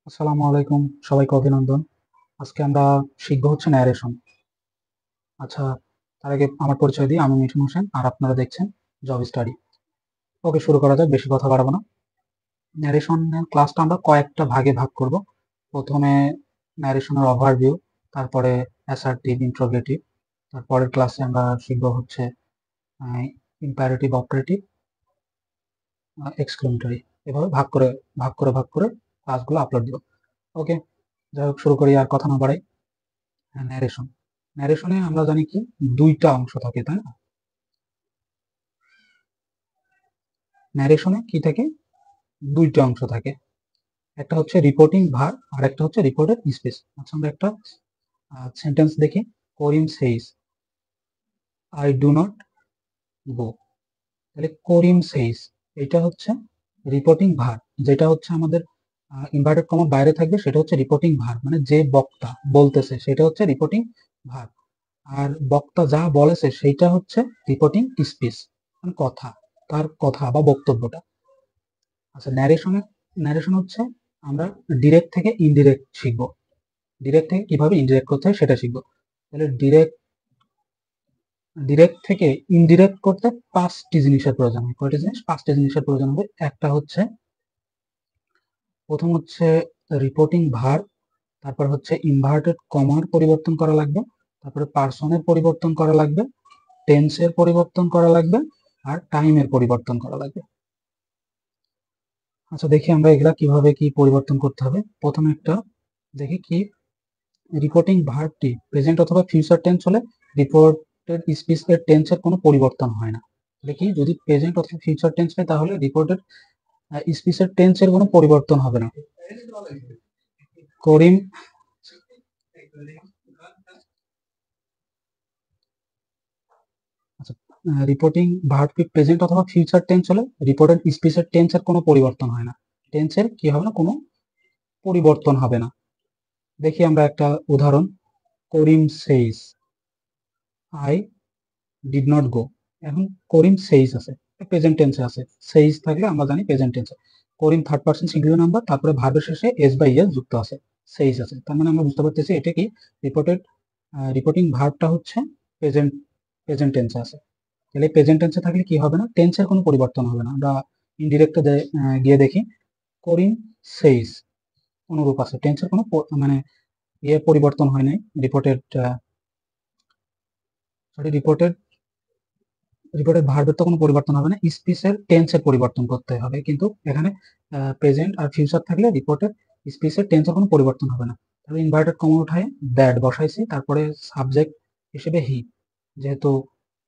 আসসালামু আলাইকুম, সবাইকে অভিনন্দন। আজকে আমরা শিখবো হচ্ছে ন্যারেশন। আচ্ছা, তার আগে আমার পরিচয় দিই। আমি মিঠুন হোসেন, আর আপনারা দেখছেন জব স্টাডি। ওকে, শুরু করা যাক, বেশি কথা বাড়াবো না। ন্যারেশনের ক্লাসটা আমরা কয়েকটা ভাগে ভাগ করব। প্রথমে ন্যারেশনের ওভারভিউ, তারপরে অ্যাসার্টিভ, ইন্ট্রোগেটিভ। তারপরের ক্লাসে আমরা শিখবো হচ্ছে ইম্পারেটিভ, অপারেটিভ, এক্সক্লেমেটরি। এভাবে ভাগ করে ক্লাসগুলো আপলোড দিব। ওকে, যাই হোক, শুরু করি, আর কথা না বাড়াই। ন্যারেশন ন্যারেশনে আমরা জানি কি দুইটা অংশ থাকে, তাই না? ন্যারেশনে কি থাকে? দুইটা অংশ থাকে। একটা হচ্ছে রিপোর্টিং ভার, আর একটা হচ্ছে রিপোর্টেড স্পেস। আচ্ছা, আমরা একটা সেন্টেন্স দেখি। Karim says I do not go. তাহলে করিম সেইস, এটা হচ্ছে রিপোর্টিং ভার, যেটা হচ্ছে আমাদের ইনভার্টেড কমার বাইরে থাকবে, সেটা হচ্ছে রিপোর্টিং ভার, মানে যে বক্তা বলতেছে সেটা হচ্ছে রিপোর্টিং ভার। আর বক্তা যা বলেছে সেইটা হচ্ছে রিপোর্টিং স্পিচ, মানে কথা, তার কথা বা বক্তব্যটা। আচ্ছা, ন্যারেশন হচ্ছে আমরা ডিরেক্ট থেকে ইনডিরেক্ট শিখবো। ডিরেক্ট থেকে কিভাবে ইনডিরেক্ট করতে হয় সেটা শিখবো। তাহলে ডিরেক্ট থেকে ইনডিরেক্ট করতে পাঁচটি জিনিসের প্রয়োজন হয়। কয়টি জিনিস? পাঁচটি জিনিসের প্রয়োজন হবে। একটা হচ্ছে, প্রথম হচ্ছে রিপোর্টিং ভার, তারপর হচ্ছে ইনভার্টেড কমার পরিবর্তন করা লাগবে, তারপরে পার্সনের পরিবর্তন করা লাগবে, টেন্সের পরিবর্তন করা লাগবে, আর টাইমের পরিবর্তন করা লাগবে। আচ্ছা, দেখি আমরা এগুলা কিভাবে কি পরিবর্তন করতে হবে। প্রথমে একটা দেখি কি, রিপোর্টিং ভার্বটি প্রেজেন্ট অথবা ফিউচার টেন্স হলে রিপোর্টেড স্পিচ এর টেন্সের কোনো পরিবর্তন হয় না। দেখি, যদি প্রেজেন্ট অথবা ফিউচার টেন্স হয় তাহলে রিপোর্টেড স্পিচের টেন্সের কোনো পরিবর্তন হবে না। করিম আচ্ছা, রিপোর্টিং ভার্বটি প্রেজেন্ট অথবা ফিউচার টেন্স হলে রিপোর্টেড স্পিচের টেন্সের কোনো পরিবর্তন হয় না। টেন্সের কি হবে না? কোনো পরিবর্তন হবে না। দেখি আমরা একটা উদাহরণ। Karim says I did not go. এখন করিম সেইস আছে, প্রেজেন্ট টেন্সে আছে। সেইস থাকলে আমরা জানি প্রেজেন্ট টেন্সে। করিম থার্ড পারসন সিঙ্গুলার নাম্বার, তারপরে ভার্বের শেষে এস বাই এস যুক্ত আছে, সেইস আছে। তার মানে আমরা বুঝতে পারতেছি এটা কি রিপোর্টেড রিপোর্টিং ভার্বটা হচ্ছে প্রেজেন্ট প্রেজেন্ট টেন্সে আছে। তাহলে প্রেজেন্ট টেন্সে থাকলে কি হবে না? টেন্সের কোনো পরিবর্তন হবে না। আমরা ইনডিরেক্টে গিয়ে দেখি। করিম সেইস অনুরূপ আছে, টেন্সের কোনো মানে পরিবর্তন হয় নাই। রিপোর্টেড রিপোর্টের ভার্বের তো কোনো পরিবর্তন হবে না, স্পিচের টেন্সের পরিবর্তন করতে হবে। কিন্তু এখানে প্রেজেন্ট আর ফিউচার থাকলে রিপোর্টের স্পিচের টেন্সের কোনো পরিবর্তন হবে না। তাহলে ইনভার্টেড কমা উঠায় দ্যাট বসাইছি, তারপরে সাবজেক্ট হিসেবে হি। যেহেতু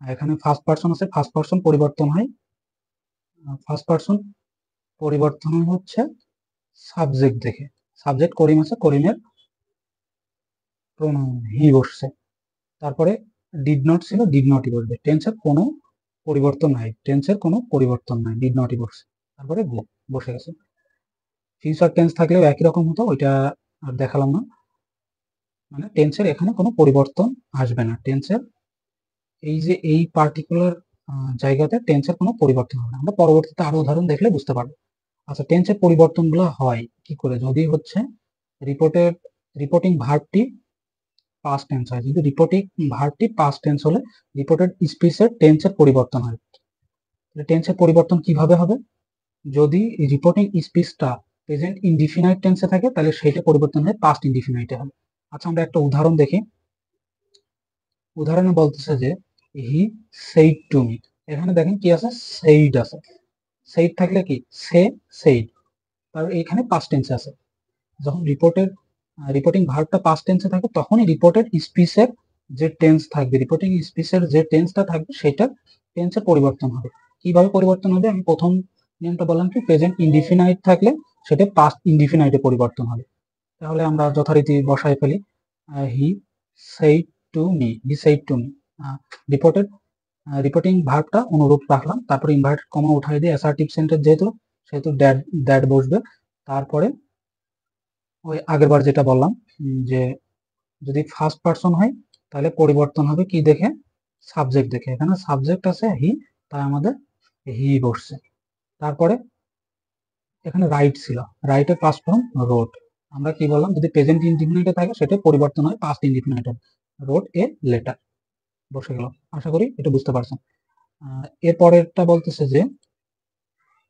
এখানে ফার্স্ট পার্সন আছে, ফার্স্ট পার্সন পরিবর্তন হয়, ফার্স্ট পার্সন পরিবর্তন হচ্ছে সাবজেক্ট দেখে। সাবজেক্ট করিম আছে, করিমের প্রোনাউন হি বসছে। তারপরে ডিড নট ছিল, ডিড নটই বসবে। টেন্সের কোনো পরিবর্তন নাই, ডিড নটই বসছে। তারপরে গো বসে গেছে। ফিউচার টেন্স থাকলেও একই রকম হতো, ওইটা আর দেখালাম না। মানে টেন্সের এখানে কোনো পরিবর্তন আসবে না। টেন্সের এই যে এই পার্টিকুলার জায়গাতে টেন্সের কোনো পরিবর্তন হবে না। আমরা পরবর্তীতে আরো উদাহরণ দেখলে বুঝতে পারবো। আচ্ছা, টেন্সের পরিবর্তনগুলো হয় কি করে? যদি হচ্ছে রিপোর্টেড রিপোর্টিং ভার্বটি পাস্ট টেন্স হয়। যদি রিপোর্টিং ভার্বটি পাস্ট টেন্স হলে রিপোর্টেড স্পিচের টেন্সের পরিবর্তন হয়। টেন্সের পরিবর্তন কিভাবে হবে? যদি রিপোর্টিং স্পিচটা প্রেজেন্ট ইনডিফিনাইট টেন্সে থাকে তাহলে সেটা পরিবর্তন হয়ে পাস্ট ইনডিফিনাইটে হবে। আচ্ছা, আমরা একটা উদাহরণ দেখি। উদাহরণে বলতেছে যে হি সেইড টু মি। এখানে দেখেন কি আছে? সেইড আছে। সেইড থাকলে কি সেইড, তার এখানে পাস্ট টেন্সে আছে। যখন রিপোর্টিং ভার্বটা পাস্ট টেন্সে থাকে তখনই রিপোর্টেড স্পিচের যে টেন্স থাকবে, রিপোর্টিং স্পিচের যে টেন্সটা থাকবে সেটা টেন্সের পরিবর্তন হবে। কিভাবে পরিবর্তন হবে? আমি প্রথম নিয়মটা বললাম কি, প্রেজেন্ট ইনডিফিনাইট থাকলে সেটা পাস্ট ইনডিফিনাইটে পরিবর্তন হবে। তাহলে আমরা যথারীতি বসায় ফেলি। He said to me, reported reporting ভার্বটা অনুরূপ রাখলাম, তারপরে ইনভার্টেড কমা উঠাই দিয়ে অ্যাসার্টিভ সেন্টেন্স যেহেতু, সেহেতু দ্যাট বসবে। তারপরে ওই আগেরবার যেটা বললাম, যে যদি ফার্স্ট পার্সন হয় তাহলে পরিবর্তন হবে কি দেখে? সাবজেক্ট দেখে। এখানে সাবজেক্ট আছে হি, তাই আমাদের হি বসছে। তারপরে এখানে রাইট ছিল, রাইটের পাস্ট ফর্ম রোড। আমরা কি বললাম, যদি প্রেজেন্ট ইনডিফিনিটে থাকে সেটা পরিবর্তন হয় পাস্ট ইনডিফিনিটে। রোড এ লেটার বসে গেল। আশা করি এটা বুঝতে পারছেন। এরপরেরটা বলতেছে যে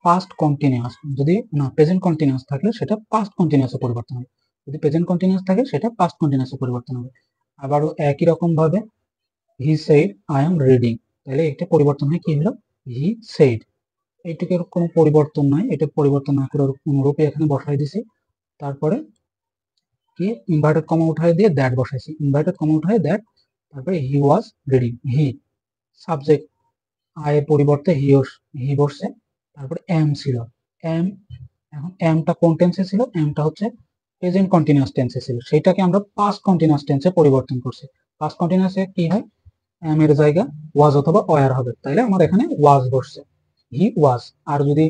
পাস্ট কন্টিনিউয়াস, যদি না প্রেজেন্ট কন্টিনিউয়াস থাকলে সেটা পাস্ট কন্টিনিউয়াসে পরিবর্তন হবে, যদি প্রেজেন্ট কন্টিনিউয়াস থাকে সেটা পাস্ট কন্টিনিউয়াসে পরিবর্তন হবে। আবারও একই রকম ভাবে হি সেইড আই এম রিডিং, তাহলে এটা পরিবর্তন হয় কি হলো, হি সেইড। এইটুকুর কোনো পরিবর্তন নয়, এটা পরিবর্তন না করে অনুরূপে এখানে বসাই দিছি। তারপরে কি ইনভার্টেড কমা উঠাই দিয়ে দ্যাট বসাইছি, ইনভার্টেড কমা উঠাই দ্যাট, তারপরে he was reading, he subject, I এর পরিবর্তে হি বসছে, তারপরে এম ছিল, এম, এখন এমটা কোন টেন্সে ছিল, এমটা হচ্ছে প্রেজেন্ট কন্টিনিউয়াস টেন্সে ছিল, সেটাকে আমরা পাস্ট কন্টিনিউয়াস টেন্সে পরিবর্তন করছি। পাস্ট কন্টিনিউয়াসে কি হয়, এম এর জায়গা ওয়াজ অথবা ওয়ার হবে, তাইলে আমার এখানে ওয়াজ বসছে, হি ওয়াজ। আর যদি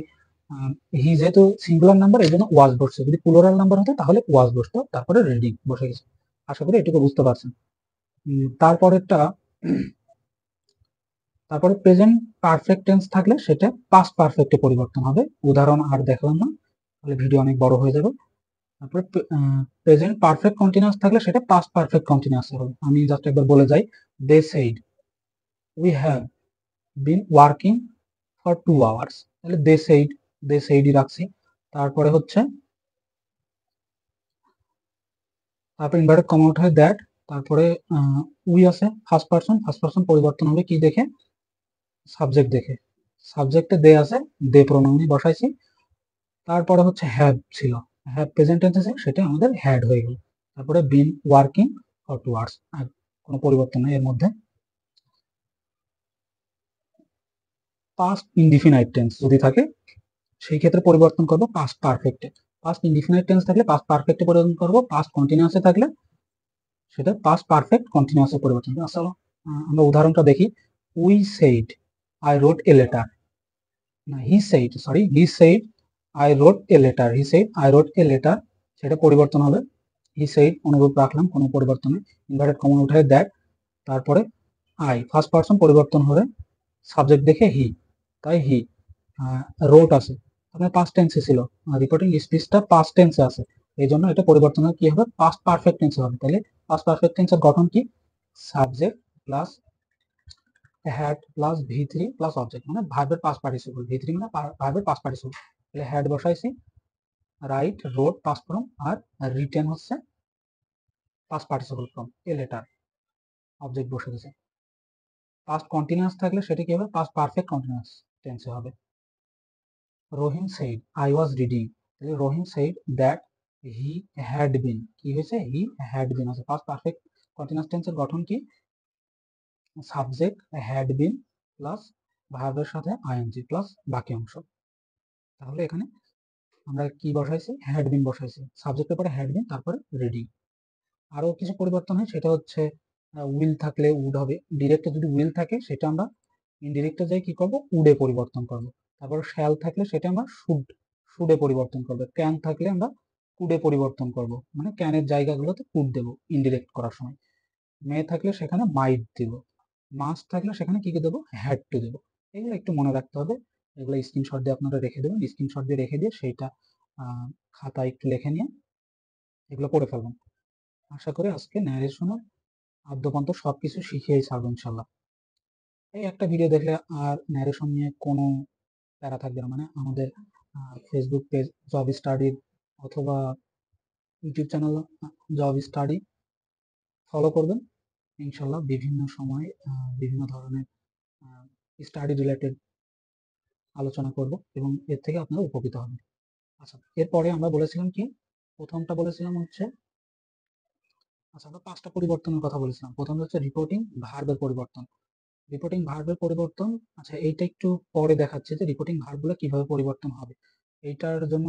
হি যেহেতু সিঙ্গুলার নাম্বার এই জন্য ওয়াজ বসছে, যদি প্লুরাল নাম্বার হতো তাহলে ওয়াজ বসতো, তারপরে রিডিং বসে গেছে। আশা করি এটুকু বুঝতে পারছেন। তারপরেরটা, তারপরে প্রেজেন্ট পারফেক্ট টেন্স থাকলে সেটা পাস্ট পারফেক্টে পরিবর্তন হবে। উদাহরণ আর দেখলাম না, তাহলে ভিডিও অনেক বড় হয়ে যাবে। তারপরে প্রেজেন্ট পারফেক্ট কন্টিনিউয়াস থাকলে সেটা পাস্ট পারফেক্ট কন্টিনিউয়াস হবে। আমি জাস্ট একবার বলে যাই, they said we have been working for 2 hours, তাহলে দে সেইডই রাখছি। তারপরে হচ্ছে, তারপরে ইনভার্টেড কমা উঠায় দ্যাট, তারপরে উই আছে ফার্স্ট পারসন পরিবর্তন হবে কি দেখে, সাবজেক্ট দেখে, সাবজেক্টে দে আছে, দে প্রোনাউনই বসাইছি। তারপরে হচ্ছে হ্যাভ ছিল, হ্যাভ প্রেজেন্ট টেন্সে সেটা আমাদের হ্যাড হয়ে গেল। তারপরে বিন ওয়ার্কিং ফর 2 hours, আর কোনো পরিবর্তন নেই এর মধ্যে। পাস্ট ইনডিফিনাইট টেন্স যদি থাকে সেই ক্ষেত্রে পরিবর্তন করব পাস্ট পারফেক্টে, পাস্ট ইনডিফিনাইট টেন্স থাকলে পাস্ট পারফেক্টে পরিবর্তন করব, পাস্ট কন্টিনিউয়াসে থাকলে সেটা পাস্ট পারফেক্ট কন্টিনিউয়াসে পরিবর্তন করব। আসলে আমরা উদাহরণটা দেখি, we said I wrote a letter, না he said I wrote a letter, he said I wrote a letter, সেটা পরিবর্তন হবে, হি সেইড অনুরূপ রাখলাম, কোনো পরিবর্তন নেই। ইনভার্টেড কমা উঠায় দ্যাট, তারপরে আই ফার্স্ট পারসন পরিবর্তন হবে, সাবজেক্ট দেখে হি, তাই হি। রোট আছে, আপনার পাস্ট টেন্সে ছিল, রিপোর্টিং স্পিচটা পাস্ট টেন্সে আছে, এই জন্য এটা পরিবর্তন হয় কি হবে, পাস্ট পারফেক্ট টেন্সে হবে। তাহলে পাস্ট পারফেক্ট টেন্সের গঠন কি, subject plus had plus V three plus object, মানে ভার্বের পাস্ট পার্টিসিপল, ভি থ্রি মানে ভার্বের পাস্ট পার্টিসিপল। তাহলে হ্যাড বসাইছি, right road past form, are written হচ্ছে past participle form, a letter object বসে গেছে। পাস্ট কন্টিনিউয়াস থাকলে সেটা কি হবে, পাস্ট পারফেক্ট কন্টিনিউয়াস টেন্সে হবে। Rahim said I was reading, তাহলে Rahim said that he had been, কি হয়েছে, হি হ্যাড বিন আছে। পাস্ট পারফেক্ট কন্টিনিউয়াস টেন্সের গঠন কি, সাবজেক্ট হ্যাড বিন প্লাস ভার্বের সাথে আইএনজি প্লাস বাকি অংশ। তাহলে এখানে আমরা কি বসাইছি, হ্যাড বিন বসাইছি, সাবজেক্টের পরে হ্যাড বিন, তারপরে রিডিং। আরো কিছু পরিবর্তন হয়, সেটা হচ্ছে উইল থাকলে উড হবে, ডিরেক্টে যদি উইল থাকে সেটা আমরা ইনডিরেক্টে যাই কি করব, উডে পরিবর্তন করব। তারপর শ্যাল থাকলে সেটা আমরা শুডে পরিবর্তন করব। ক্যান থাকলে আমরা কুডে পরিবর্তন করব, মানে ক্যানের জায়গাগুলোতে কুড দেব ইনডিরেক্ট করার সময়। মে থাকলে সেখানে মাইট দেব, মাস্ট থাকলে সেখানে কি দেবো, হ্যাড টু দেবো। এগুলো একটু মনে রাখতে হবে, এগুলো স্ক্রিনশট দিয়ে আপনারা রেখে দেবেন, স্ক্রিনশট দিয়ে রেখে দিয়ে সেইটা খাতায় একটু লিখে নিয়ে এগুলো পড়ে ফেলবেন। আশা করি আজকে ন্যারেশনের আদ্যপান্ত সবকিছু শিখিয়েই ছাড়বো ইনশাল্লাহ। এই একটা ভিডিও দেখলে আর ন্যারেশন নিয়ে কোনো প্যারা থাকবে না, মানে আমাদের ফেসবুক পেজ জব স্টাডির অথবা YouTube channel job study follow করবেন ইনশাল্লাহ। বিভিন্ন সময় বিভিন্ন ধরনের স্টাডি রিলেটেড আলোচনা করব এবং এর থেকে আপনারা উপকৃত হবেন। আচ্ছা, এরপরে আমরা বলেছিলাম কি, প্রথমটা বলেছিলাম হচ্ছে, আচ্ছা আমরা 5টা পরিবর্তনের কথা বলেছিলাম। প্রথম হচ্ছে রিপোর্টিং ভার্বের পরিবর্তন, রিপোর্টিং ভার্বের পরিবর্তন। আচ্ছা এইটা একটু পরে দেখাচ্ছে যে রিপোর্টিং ভার্বগুলো কিভাবে পরিবর্তন হবে। এইটার জন্য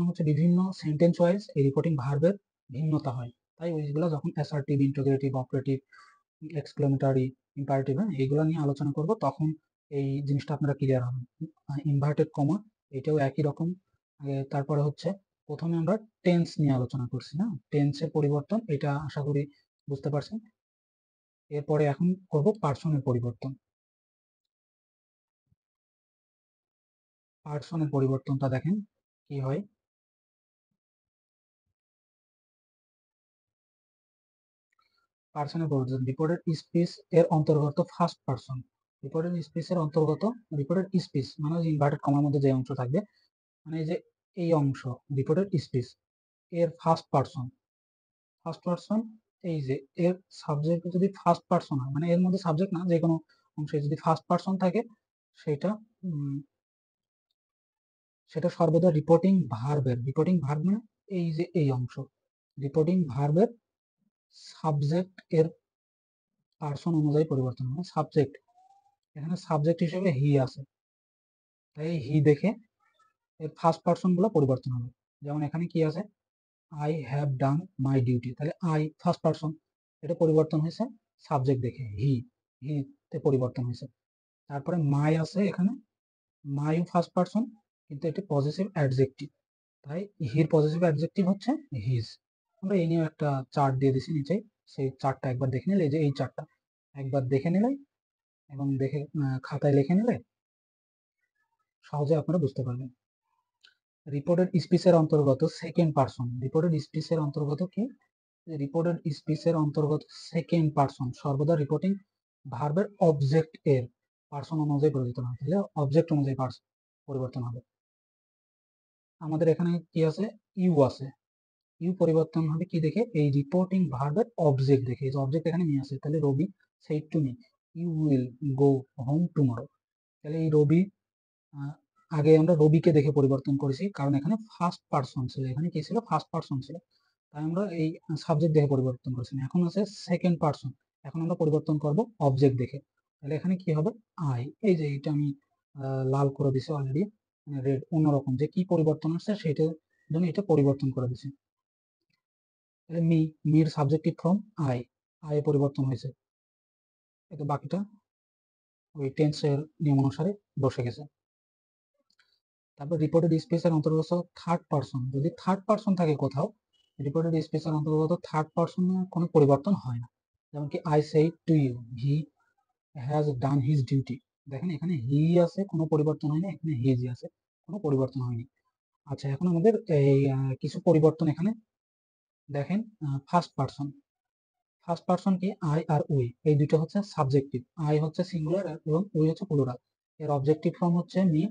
হচ্ছে, বিভিন্ন সেন্টেন্স ওয়াইজ এই রিপোর্টিং ভার্বের ভিন্নতা হয়, তাই ওইগুলো যখন assertive, interrogative, operative, exclamatory, imperative, এইগুলো নিয়ে আলোচনা করব, তখন এই জিনিসটা আপনারা ক্লিয়ার হবেন। ইনভার্টেড কমা এটাও একই রকম। তারপরে হচ্ছে প্রথমে আমরা টেন্স নিয়ে আলোচনা করছি, না টেন্সের পরিবর্তন, এটা আশা করি বুঝতে পারছেন। এরপরে এখন করব পার্সনের পরিবর্তন। পার্সনের পরিবর্তনটা দেখেন কি হয়, পার্সনের পরিবর্তন, রিপোর্টেড স্পিচ এর অন্তর্গত ফার্স্ট পার্সন, রিপোর্টেড স্পিচের অন্তর্গত, রিপোর্টেড স্পিচ মানে ইনভার্টেড কমার মধ্যে যে অংশ থাকবে, মানে এই যে এই অংশ রিপোর্টেড স্পিচ এর ফার্স্ট পার্সন, ফার্স্ট পার্সন, এই যে এর সাবজেক্ট যদি ফার্স্ট পার্সন হয়, মানে এর মধ্যে সাবজেক্ট না, যে কোনো অংশে যদি ফার্স্ট পার্সন থাকে সেটা সেটা সর্বদা রিপোর্টিং ভার্বের, রিপোর্টিং ভার্ব মানে এই যে এই অংশ, রিপোর্টিং ভার্বের সাবজেক্ট এর পার্সন অনুযায়ী পরিবর্তন হবে। সাবজেক্ট, এখানে সাবজেক্ট হিসেবে হি আছে, তাই হি দেখে এর ফার্স্ট পার্সন গুলো পরিবর্তন হবে। যেমন এখানে কি আছে, I have done my duty, তাহলে আই ফার্স্ট পার্সন, এটা পরিবর্তন হয়েছে সাবজেক্ট দেখে, হি, হি তে পরিবর্তন হয়েছে। তারপরে মাই আছে এখানে, মাই ফার্স্ট পার্সন, কিন্তু এটি পজিটিভ অ্যাডজেক্টিভ, তাই হির পজিটিভ অ্যাডজেক্টিভ হচ্ছে হিজ। আমরা এই নিয়ে একটা চার্ট দিয়ে দিছি নিচে, সেই চার্টটা একবার দেখে নিলে, এই যে এই চার্টটা একবার দেখে নিলে এবং দেখে খাতায় লিখে নিলে সহজে আপনারা বুঝতে পারবেন। রিপোর্টেড স্পিচের অন্তর্গত সেকেন্ড পার্সন, রিপোর্টেড স্পিচের অন্তর্গত কি, রিপোর্টেড স্পিচের অন্তর্গত সেকেন্ড পার্সন সর্বদা রিপোর্টিং ভার্বের অবজেক্ট এর পার্সন অনুযায়ী পরিবর্তন হবে, তাহলে অবজেক্ট অনুযায়ী পরিবর্তন হবে। আমাদের এখানে কি আছে, ইউ আছে, ইউ পরিবর্তন হবে কি দেখে, এই রিপোর্টিং ভার্বের অবজেক্ট দেখে, এই যে অবজেক্ট এখানে নিয়ে আসে, তাহলে Rabi said to me you will go home tomorrow, তাহলে এই রবি, আগে আমরা রবিকে দেখে পরিবর্তন করেছি, কারণ এখানে ফার্স্ট পার্সন ছিল, এখানে কি ছিল, ফার্স্ট পার্সন ছিল, তাই আমরা এই সাবজেক্ট দেখে পরিবর্তন করেছি। এখন আছে সেকেন্ড পার্সন, এখন আমরা পরিবর্তন করব অবজেক্ট দেখে, তাহলে এখানে কি হবে, আই, এই যে এটা আমি লাল করে দিছি অলরেডি, রেড, অন্যরকম যে কি পরিবর্তন আসছে সেটার জন্য এটা পরিবর্তন করে দিছি। তাহলে me, Mir subjective form I, I পরিবর্তন হয়েছে, এটা বাকিটা ওই টেন্সের নিয়ম অনুসারে বসে গেছে। তারপর রিপোর্টেড স্পেসের অন্তর্গত থার্ড পার্সন, যদি থার্ড পার্সন থাকে কোথাও, রিপোর্টেড স্পেসের অন্তর্গত থার্ড পার্সনে কোনো পরিবর্তন হয় না। যেমন কি I said to you he has done his duty, দেখেন এখানে হি আছে, কোনো পরিবর্তন হয়নি, এখানে হিজ আছে, কোনো পরিবর্তন হয়নি। আচ্ছা, এখন আমাদের এই কিছু পরিবর্তন এখানে দেখেন, ফার্স্ট পার্সন, ফার্স্ট পার্সন কি, আই আর উই, এই দুটো হচ্ছে সাবজেক্টিভ, আই হচ্ছে সিঙ্গুলার এবং উই হচ্ছে প্লুরাল, এর অবজেক্টিভ ফর্ম হচ্ছে মি,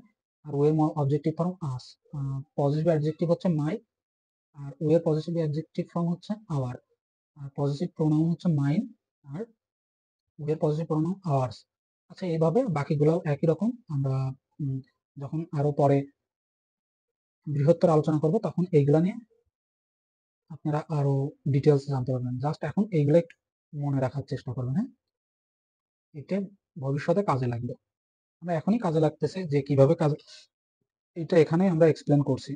আর উই এর অবজেক্টিভ ফর্ম আস, পজিটিভ অ্যাডজেক্টিভ হচ্ছে মাই, আর উই এর পজিটিভ অ্যাডজেক্টিভ ফর্ম হচ্ছে আওয়ার, আর পজিটিভ প্রোনাউন হচ্ছে মাইন, আর উই এর পজিটিভ প্রোনাউন আওয়ার্স। আচ্ছা, এইভাবে বাকিগুলোও একই রকম, আমরা যখন আরো পরে বৃহত্তর আলোচনা করব তখন এইগুলা নিয়ে আপনারা আরো ডিটেলস জানতে পারবেন। জাস্ট এখন এইগুলো একটু মনে রাখার চেষ্টা করবেন, হ্যাঁ, এটা ভবিষ্যতে কাজে লাগবে। আমরা এখনই কাজে লাগতেছে যে কিভাবে কাজ, এটা এখানে আমরা এক্সপ্লেন করছি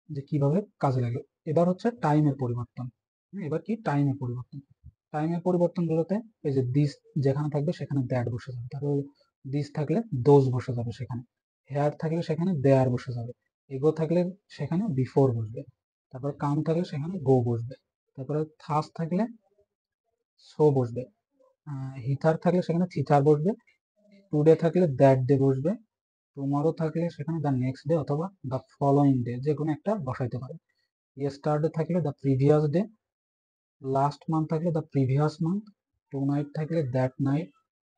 যে কিভাবে কাজে লাগে। এবার হচ্ছে টাইমের পরিবর্তন, এবার কি টাইমের পরিবর্তন, টাইমের পরিবর্তন গুলোতে এই যে দিস যেখানে থাকবে সেখানে দ্যাট বসে যাবে, তারপর দিস থাকলে দোজ বসে যাবে সেখানে, হেয়ার থাকলে সেখানে দেয়ার বসে যাবে, এগো থাকলে সেখানে বিফোর বসবে, তারপর কাম থাকলে সেখানে গো বসবে, তারপরে থাস থাকলে সো বসবে, হিথার থাকলে সেখানে থিথার বসবে, টুডে থাকলে দ্যাট ডে বসবে, টুমরো থাকলে সেখানে দ্য নেক্সট ডে অথবা দ্য ফলোইং ডে, যে কোনো একটা বসাইতে পারে, ইয়েস্টারডে থাকলে the previous day, last month থাকলে the previous month, tonight থাকলে দ্যাট নাইট,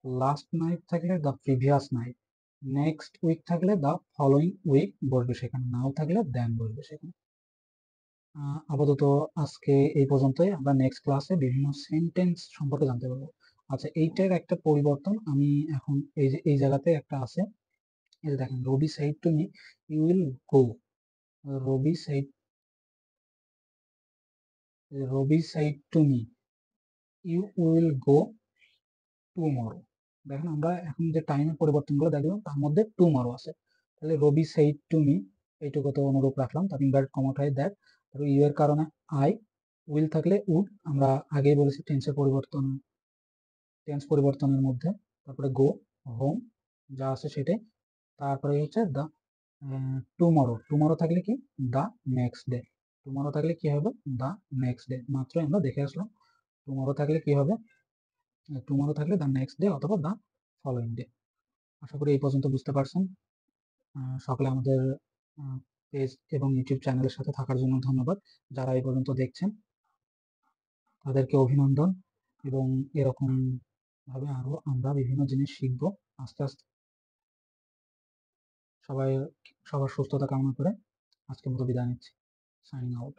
লাস্ট নাইট থাকলে the previous night, next week থাকলে দ্য ফলোইং উইক বসবে সেখানে, নাও থাকলে দেন বসবে সেখানে। আপাতত আজকে এই পর্যন্তই, আমরা নেক্সট ক্লাসে বিভিন্ন সেন্টেন্স সম্পর্কে জানতে পারবো। আচ্ছা, এইটার একটা পরিবর্তন আমি এখন এই যে এই জায়গাতে একটা আছে, এই যে দেখেন, রবি said to me you will go, Rabi said, Rabi said to me you will go tomorrow, দেখেন আমরা এখন যে টাইমের পরিবর্তনগুলো দেখলাম তার মধ্যে টুমরো আছে, তাহলে রবি said to me এইটুকু তো অনুরূপ রাখলাম, তারপর ইনভার্টেড কমা হয় দ্যাট, তারপর ইউ এর কারণে আই, উইল থাকলে উড, আমরা আগেই বলেছি টেন্সের পরিবর্তন, টেন্স পরিবর্তনের মধ্যে, তারপরে গো, হোম, যা আছে সেটাই, তারপরে হচ্ছে দ্য টুমরো, টুমরো থাকলে কি, দ্য নেক্সট ডে, টুমরো থাকলে কি হবে, দ্য নেক্সট ডে, মাত্র আমরা দেখে আসলাম টুমরো থাকলে কি হবে, টুমরো থাকলে দ্য নেক্সট ডে অথবা দ্য ফলোইং ডে। আশা করি এই পর্যন্ত বুঝতে পারছেন। সকলে আমাদের পেজ এবং ইউটিউব চ্যানেলের সাথে থাকার জন্য ধন্যবাদ। যারা এই পর্যন্ত দেখছেন তাদেরকে অভিনন্দন। এবং এরকম ভাবে আরো আমরা বিভিন্ন জিনিস শিখবো আস্তে আস্তে। সবাই সবার সুস্থতা কামনা করে আজকের মতো বিদায় নিচ্ছি। Signing out.